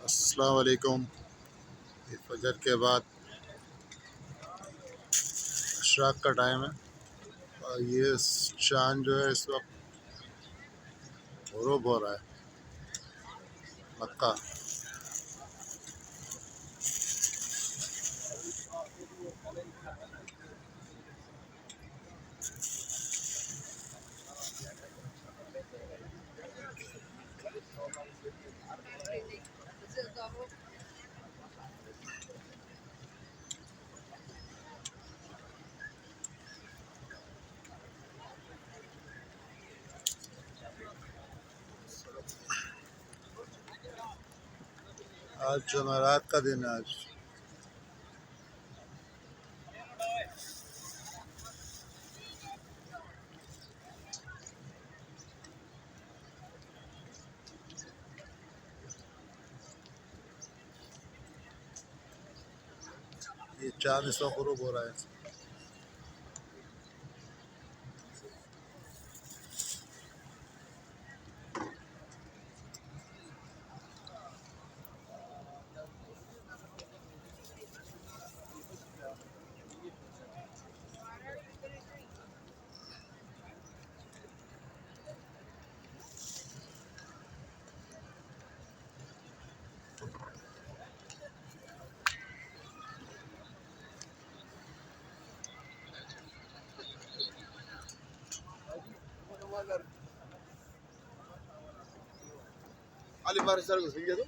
अस्सलाम वालेकुम। फजर के बाद अशराक का टाइम है और ये चांद जो है इस वक्त गरूब हो रहा है। मक्का आज जुमेरात का दिन है। आज ये चांद इस वक्त गरूब हो रहा है। Ali Barisar को सुन गया तो